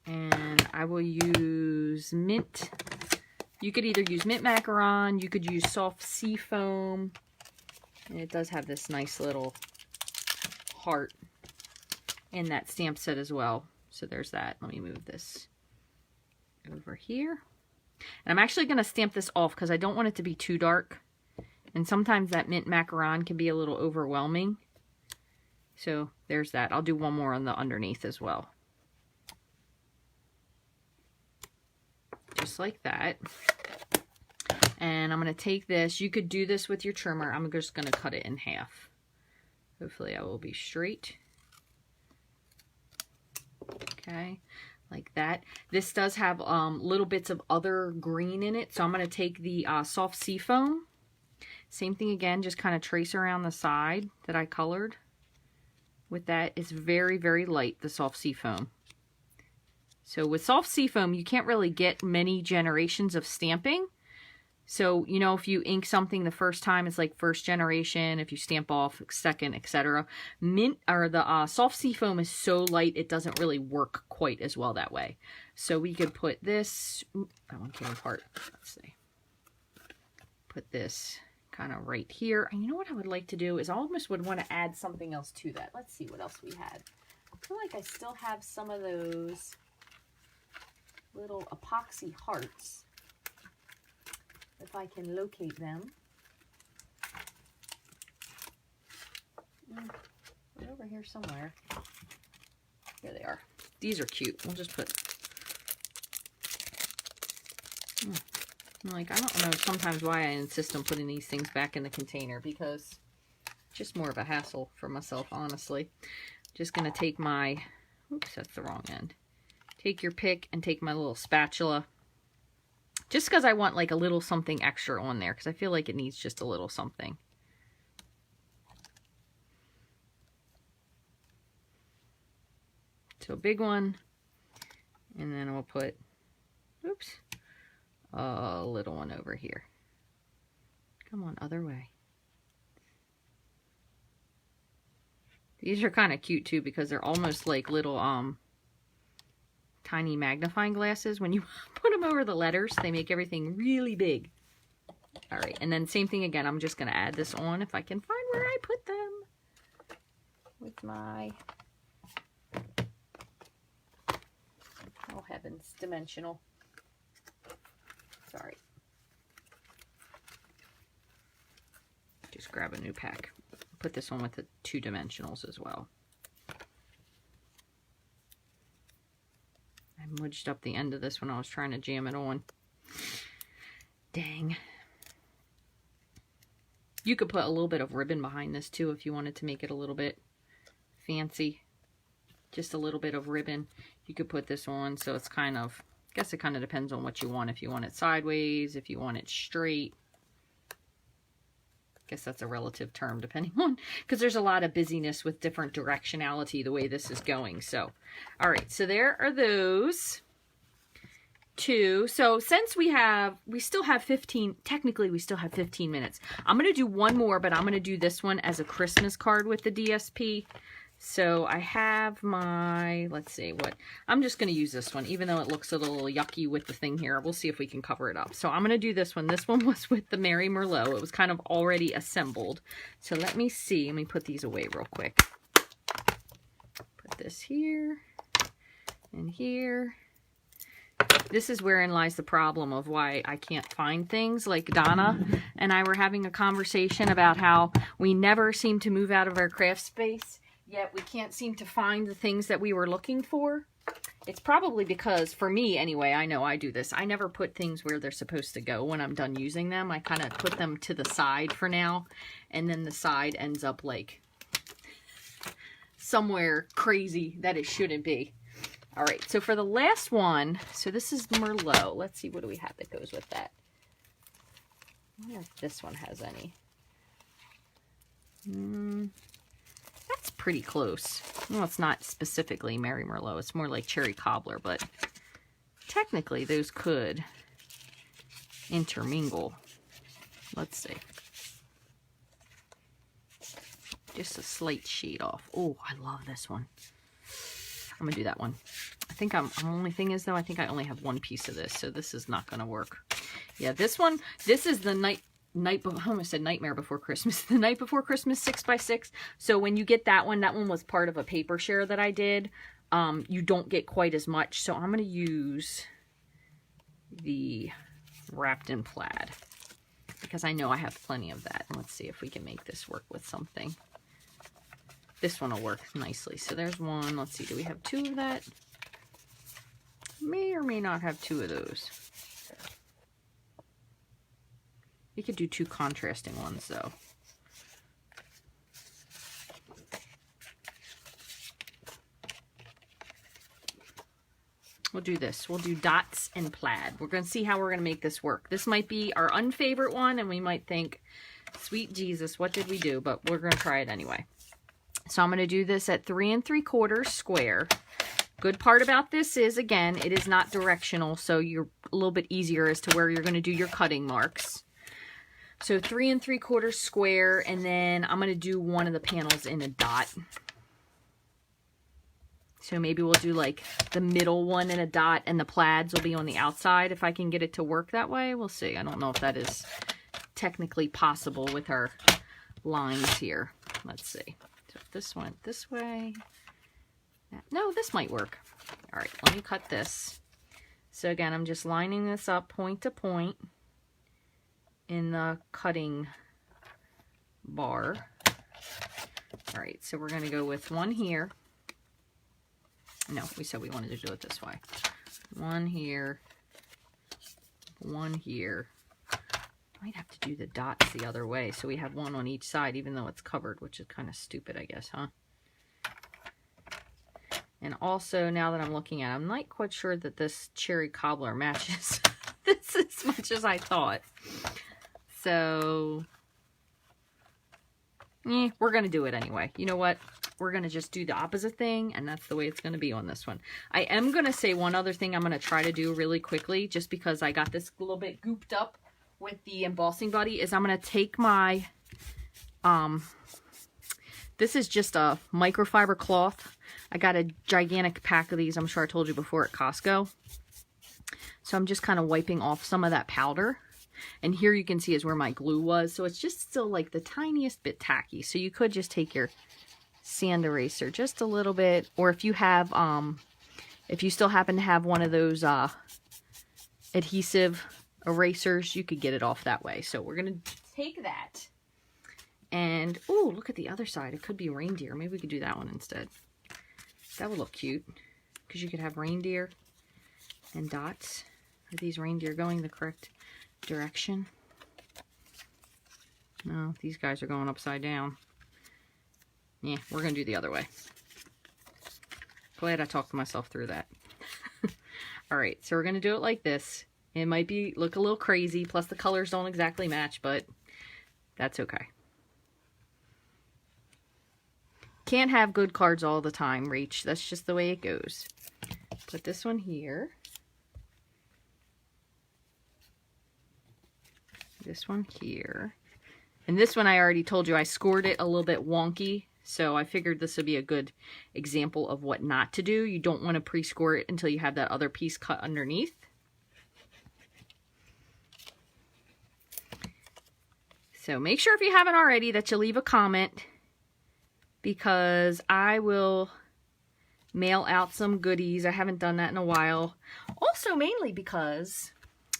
And I will use mint. You could either use mint macaron, you could use soft sea foam. And it does have this nice little heart in that stamp set as well. So there's that. Let me move this over here. And I'm actually going to stamp this off because I don't want it to be too dark. And sometimes that mint macaron can be a little overwhelming. So there's that. I'll do one more on the underneath as well. Just like that. And I'm going to take this. You could do this with your trimmer. I'm just going to cut it in half. Hopefully I will be straight. Okay, like that. This does have little bits of other green in it. So I'm going to take the soft seafoam. Same thing again, just kind of trace around the side that I colored. With that, it's very, very light, the soft seafoam. So with soft seafoam, you can't really get many generations of stamping. So, you know, if you ink something the first time, it's like first generation. If you stamp off second, etc. Mint or the soft seafoam is so light, it doesn't really work quite as well that way. So we could put this, that one came apart. Let's see. Put this kind of right here. And you know what I would like to do is I almost would want to add something else to that. Let's see what else we had. I feel like I still have some of those little epoxy hearts. If I can locate them. They're over here somewhere. Here they are. These are cute. We'll just put... Like, I don't know sometimes why I insist on putting these things back in the container, because it's just more of a hassle for myself, honestly. Just going to take my... Oops, that's the wrong end. Take your pick and take my little spatula. Just because I want like a little something extra on there, because I feel like it needs just a little something. So a big one, and then I'll put, oops, a little one over here. Come on, other way. These are kind of cute too, because they're almost like little tiny magnifying glasses. When you put them over the letters, they make everything really big. All right, and then same thing again. I'm just going to add this on if I can find where I put them with my, oh heavens, dimensional. Sorry. Just grab a new pack. Put this on with the 2 dimensionals as well. I mudged up the end of this when I was trying to jam it on. Dang. You could put a little bit of ribbon behind this too if you wanted to make it a little bit fancy. Just a little bit of ribbon. You could put this on so it's kind of, I guess it kind of depends on what you want. If you want it sideways, if you want it straight. I guess that's a relative term depending on, because there's a lot of busyness with different directionality the way this is going. So, all right, so there are those 2. So since we still have 15, technically we still have 15 minutes. I'm going to do one more, but I'm going to do this one as a Christmas card with the DSP. So I have my, let's see what, I'm just going to use this one, even though it looks a little yucky with the thing here. We'll see if we can cover it up. So I'm going to do this one. This one was with the Mary Merlot. It was kind of already assembled. So let me see. Let me put these away real quick. Put this here and here. This is wherein lies the problem of why I can't find things. Like Donna and I were having a conversation about how we never seem to move out of our craft space. Yet we can't seem to find the things that we were looking for. It's probably because, for me anyway, I know I do this. I never put things where they're supposed to go when I'm done using them. I kind of put them to the side for now. And then the side ends up like somewhere crazy that it shouldn't be. All right, so for the last one, so this is Merlot. Let's see, what do we have that goes with that? I wonder if this one has any. That's pretty close. Well, it's not specifically Mary Merlot. It's more like cherry cobbler, but technically those could intermingle. Let's see. Just a slight shade off. Oh, I love this one. I'm going to do that one. I think the only thing is, though, I think I only have one piece of this, so this is not going to work. Yeah, this one, this is the night. I almost said Nightmare Before Christmas, the Night Before Christmas 6x6. So when you get that one was part of a paper share that I did. You don't get quite as much. So I'm going to use the Wrapped in Plaid because I know I have plenty of that. Let's see if we can make this work with something. This one will work nicely. So there's one. Let's see. Do we have 2 of that? May or may not have 2 of those. You could do 2 contrasting ones though. We'll do this. We'll do dots and plaid. We're going to see how we're going to make this work. This might be our unfavorite one, and we might think, sweet Jesus, what did we do? But we're going to try it anyway. So I'm going to do this at 3 3/4 square. Good part about this is, again, it is not directional, so you're a little bit easier as to where you're going to do your cutting marks. So 3 3/4 square, and then I'm going to do one of the panels in a dot. So maybe we'll do like the middle one in a dot, and the plaids will be on the outside. If I can get it to work that way, we'll see. I don't know if that is technically possible with our lines here. Let's see. So if this went this way. No, this might work. All right, let me cut this. So again, I'm just lining this up point to point in the cutting bar. All right, so we're going to go with one here. No, we said we wanted to do it this way. One here. One here. Might have to do the dots the other way so we have one on each side even though it's covered, which is kind of stupid, I guess, huh? And also, now that I'm looking at it, I'm not quite sure that this cherry cobbler matches this as much as I thought. So, we're going to do it anyway. You know what? We're going to just do the opposite thing, and that's the way it's going to be on this one. I am going to say one other thing I'm going to try to do really quickly, just because I got this a little bit gooped up with the embossing buddy, is I'm going to take my, this is just a microfiber cloth. I got a gigantic pack of these, I'm sure I told you before, at Costco. So I'm just kind of wiping off some of that powder. And here you can see is where my glue was. So it's just still like the tiniest bit tacky. So you could just take your sand eraser just a little bit. Or if you have, if you still happen to have one of those adhesive erasers, you could get it off that way. So we're going to take that. And, oh, look at the other side. It could be reindeer. Maybe we could do that one instead. That would look cute. Because you could have reindeer and dots. Are these reindeer going the correct direction? No, these guys are going upside down. Yeah, we're going to do the other way. Glad I talked myself through that. Alright, so we're going to do it like this. It might look a little crazy, plus the colors don't exactly match, but that's okay. Can't have good cards all the time, Rach. That's just the way it goes. Put this one here. This one here. And this one I already told you I scored it a little bit wonky. So I figured this would be a good example of what not to do. You don't want to pre-score it until you have that other piece cut underneath. So make sure if you haven't already that you leave a comment, because I will mail out some goodies. I haven't done that in a while. Also, mainly because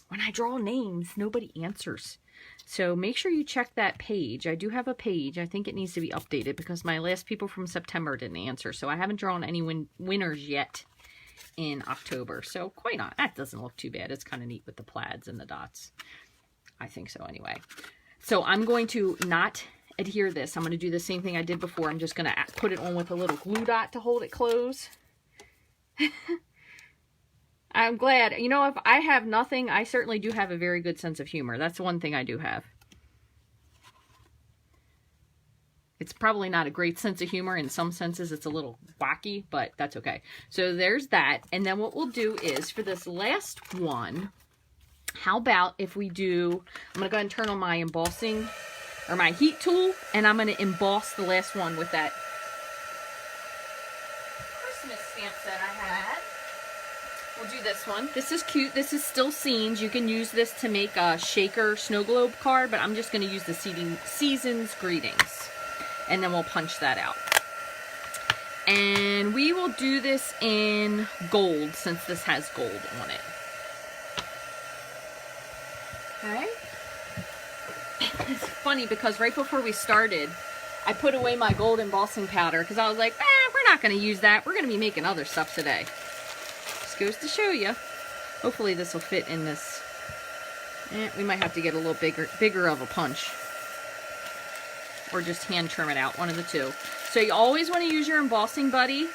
when I draw names, nobody answers. So make sure you check that page. I do have a page. I think it needs to be updated because my last people from September didn't answer. So I haven't drawn any winners yet in October. So quite not. That doesn't look too bad. It's kind of neat with the plaids and the dots. I think so anyway. So I'm going to not adhere this. I'm going to do the same thing I did before. I'm just going to put it on with a little glue dot to hold it closed. I'm glad. You know, if I have nothing, I certainly do have a very good sense of humor. That's one thing I do have. It's probably not a great sense of humor. In some senses, it's a little wacky, but that's okay. So there's that. And then what we'll do is, for this last one, how about if we do, I'm going to go ahead and turn on my embossing, or my heat tool, and I'm going to emboss the last one with that Christmas stamp set I had. We'll do this one. This is cute. This is still scenes. You can use this to make a shaker snow globe card, but I'm just going to use the Season's Greetings. And then we'll punch that out. And we will do this in gold, since this has gold on it. Okay. It's funny because right before we started, I put away my gold embossing powder because I was like, we're not going to use that. We're going to be making other stuff today. Just goes to show you. Hopefully this will fit in this. We might have to get a little bigger of a punch. Or just hand trim it out, one of the two. So you always want to use your embossing buddy,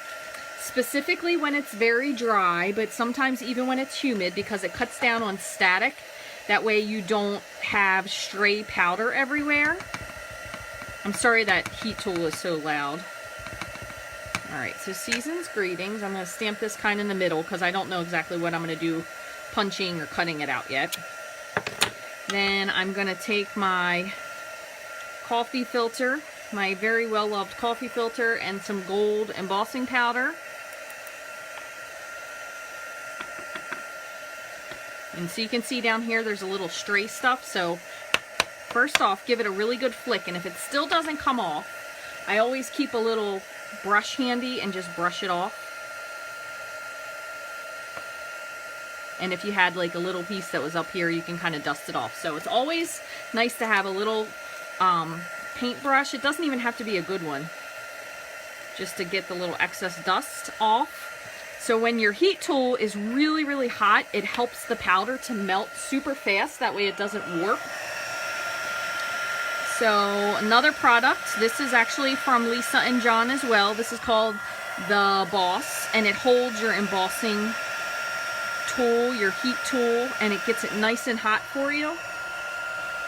specifically when it's very dry, but sometimes even when it's humid, because it cuts down on static. That way you don't have stray powder everywhere. I'm sorry that heat tool is so loud. Alright, so Season's Greetings. I'm going to stamp this kind of in the middle because I don't know exactly what I'm going to do punching or cutting it out yet. Then I'm going to take my coffee filter, my very well-loved coffee filter, and some gold embossing powder. And so you can see down here there's a little stray stuff, so first off, give it a really good flick, and if it still doesn't come off, I always keep a little brush handy and just brush it off. And if you had like a little piece that was up here, you can kind of dust it off. So it's always nice to have a little paintbrush. It doesn't even have to be a good one, just to get the little excess dust off. So when your heat tool is really, really hot, it helps the powder to melt super fast. That way it doesn't warp. So another product, this is actually from Lisa and John as well. This is called the Boss, and it holds your embossing tool, your heat tool, and it gets it nice and hot for you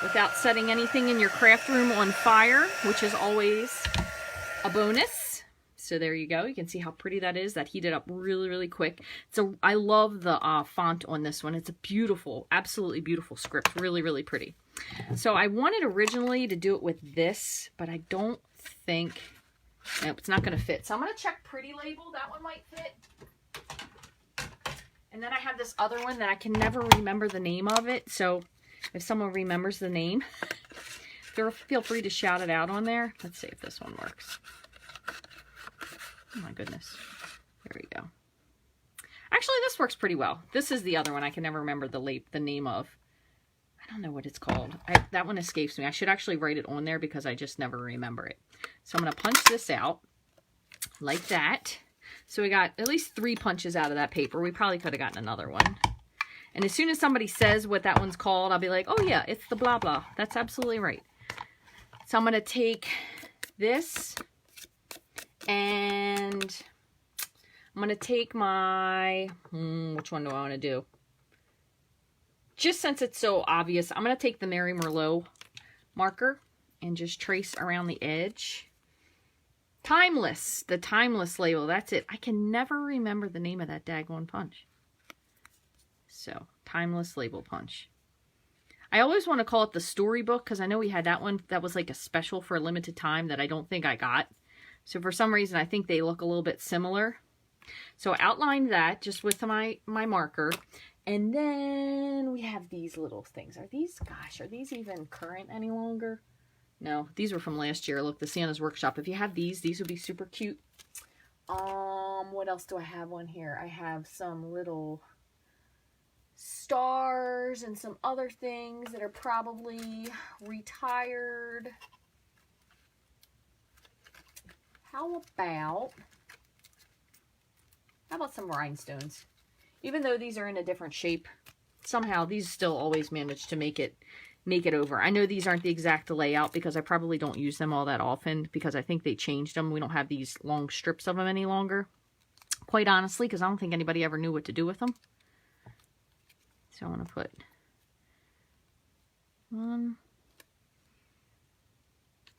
without setting anything in your craft room on fire, which is always a bonus. So there you go. You can see how pretty that is. That heated up really, really quick. So I love the font on this one. It's a beautiful, absolutely beautiful script. Really, really pretty. So I wanted originally to do it with this, but I don't think, nope, it's not going to fit. So I'm going to check Pretty Label. That one might fit. And then I have this other one that I can never remember the name of it. So if someone remembers the name, feel free to shout it out on there. Let's see if this one works. Oh my goodness. There we go. Actually, this works pretty well. This is the other one I can never remember the name of. I don't know what it's called. That one escapes me. I should actually write it on there because I just never remember it. So I'm going to punch this out like that. So we got at least 3 punches out of that paper. We probably could have gotten another one. And as soon as somebody says what that one's called, I'll be like, oh yeah, it's the blah blah. That's absolutely right. So I'm going to take this and I'm going to take my, which one do I want to do? Just since it's so obvious, I'm going to take the Mary Merlot marker and just trace around the edge. Timeless, the Timeless label, that's it. I can never remember the name of that daggone punch. So, Timeless label punch. I always want to call it the Storybook because I know we had that one that was like a special for a limited time that I don't think I got. So for some reason, I think they look a little bit similar. So I outlined that just with my marker. And then we have these little things. Are these even current any longer? No, these were from last year. Look, the Santa's Workshop. If you have these would be super cute. What else do I have on here? I have some little stars and some other things that are probably retired. How about some rhinestones? Even though these are in a different shape, somehow these still always manage to make it over. I know these aren't the exact layout because I probably don't use them all that often because I think they changed them. We don't have these long strips of them any longer, quite honestly, because I don't think anybody ever knew what to do with them. So I want to put 1,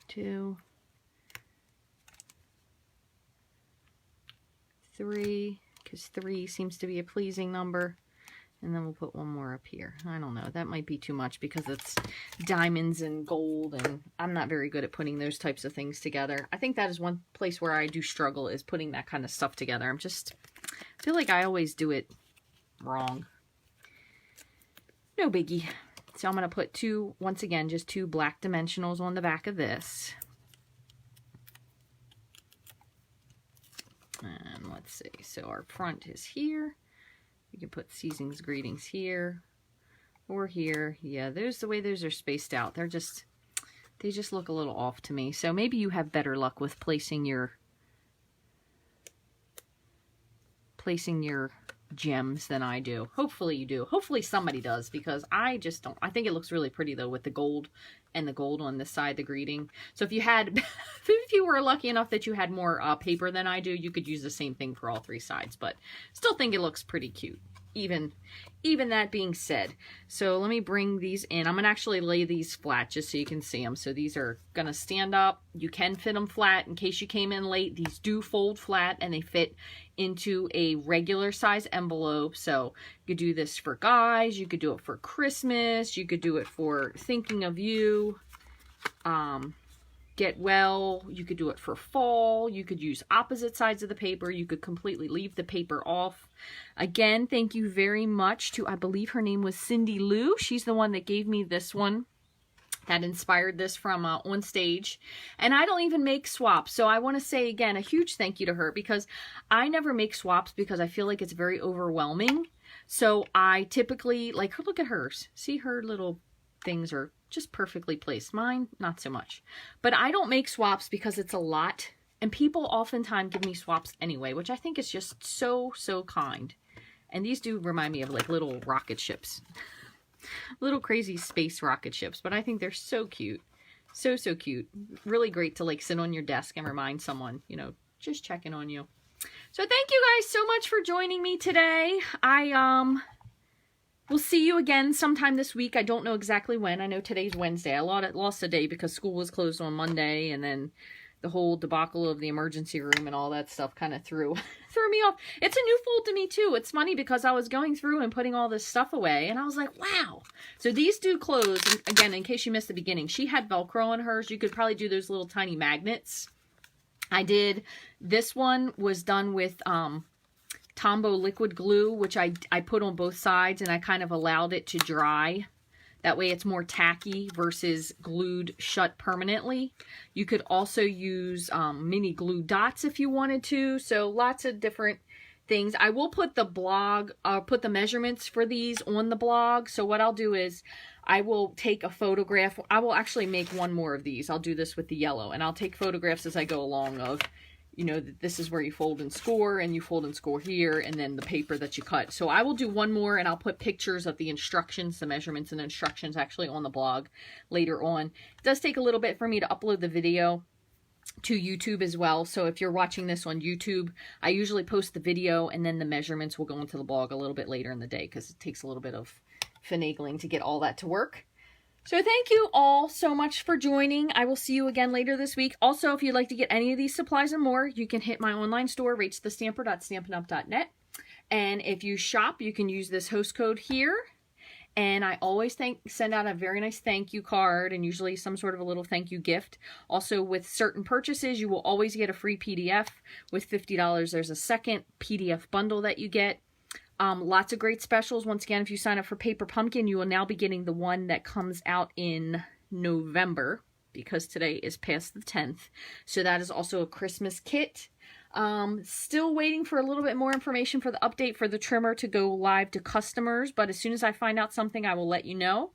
2, 3, because 3 seems to be a pleasing number. And then we'll put one more up here. I don't know. That might be too much because it's diamonds and gold, and I'm not very good at putting those types of things together. I think that is one place where I do struggle, is putting that kind of stuff together. I feel like I always do it wrong. No biggie. So I'm going to put two, once again, just two black dimensionals on the back of this. And let's see, so our front is here. You can put Season's Greetings here or here. Yeah, there's the way those are spaced out. They just look a little off to me. So maybe you have better luck with placing your gems than I do. Hopefully you do. Hopefully somebody does, because I just don't. I think it looks really pretty though with the gold and the gold on this side, the greeting. So if you had, if you were lucky enough that you had more paper than I do, you could use the same thing for all three sides, but still think it looks pretty cute. Even that being said, so let me bring these in. I'm going to actually lay these flat just so you can see them. So these are going to stand up. You can fit them flat in case you came in late. These do fold flat and they fit into a regular size envelope. So you could do this for guys. You could do it for Christmas. You could do it for thinking of you. Get well. You could do it for fall. You could use opposite sides of the paper. You could completely leave the paper off. Again, thank you very much to, I believe her name was Cindy Lou. She's the one that gave me this one, that inspired this from On Stage. And I don't even make swaps. So I want to say again, a huge thank you to her, because I never make swaps because I feel like it's very overwhelming. So I typically, like, look at hers. See, her little things are just perfectly placed. Mine, not so much. But I don't make swaps because it's a lot. And people oftentimes give me swaps anyway, which I think is just so, so kind. And these do remind me of like little rocket ships. Little crazy space rocket ships. But I think they're so cute. So, so cute. Really great to like sit on your desk and remind someone, you know, just checking on you. So thank you guys so much for joining me today. We'll see you again sometime this week. I don't know exactly when. I know today's Wednesday. I lost a day because school was closed on Monday, and then the whole debacle of the emergency room and all that stuff kind of threw me off. It's a new fold to me too. It's funny because I was going through and putting all this stuff away, and I was like, wow. So these do close. And again, in case you missed the beginning, she had Velcro on hers. You could probably do those little tiny magnets. I did. This one was done with Tombow liquid glue, which I put on both sides, and I kind of allowed it to dry. That way it's more tacky versus glued shut permanently. You could also use mini glue dots if you wanted to. So lots of different things. I will put the blog, put the measurements for these on the blog. So what I'll do is I will take a photograph. I will actually make one more of these. I'll do this with the yellow, and I'll take photographs as I go along of, you know, this is where you fold and score, and you fold and score here, and then the paper that you cut. So I will do one more, and I'll put pictures of the instructions, the measurements and instructions actually on the blog later on. It does take a little bit for me to upload the video to YouTube as well. So if you're watching this on YouTube, I usually post the video, and then the measurements will go into the blog a little bit later in the day, because it takes a little bit of finagling to get all that to work. So thank you all so much for joining. I will see you again later this week. Also, if you'd like to get any of these supplies and more, you can hit my online store, rachthestamper.stampinup.net. And if you shop, you can use this host code here. And I always send out a very nice thank you card, and usually some sort of a little thank you gift. Also, with certain purchases, you will always get a free PDF. With $50, there's a second PDF bundle that you get. Lots of great specials. Once again, if you sign up for Paper Pumpkin, you will now be getting the one that comes out in November, because today is past the 10th. So that is also a Christmas kit. Still waiting for a little bit more information for the update for the trimmer to go live to customers, but as soon as I find out something, I will let you know.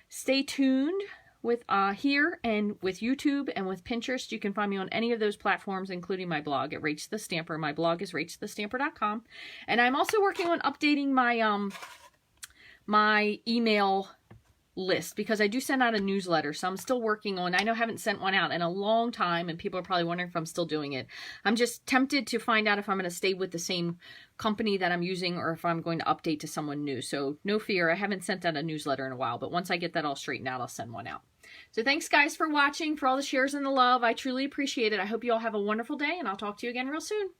Stay tuned with here and with YouTube and with Pinterest. You can find me on any of those platforms, including my blog at Rachthestamper. My blog is rachthestamper.com. And I'm also working on updating my my email list, because I do send out a newsletter. So I'm still working on, I know I haven't sent one out in a long time, and people are probably wondering if I'm still doing it. I'm just tempted to find out if I'm going to stay with the same company that I'm using, or if I'm going to update to someone new. So no fear, I haven't sent out a newsletter in a while, but once I get that all straightened out, I'll send one out. So thanks guys for watching, for all the shares and the love. I truly appreciate it. I hope you all have a wonderful day, and I'll talk to you again real soon.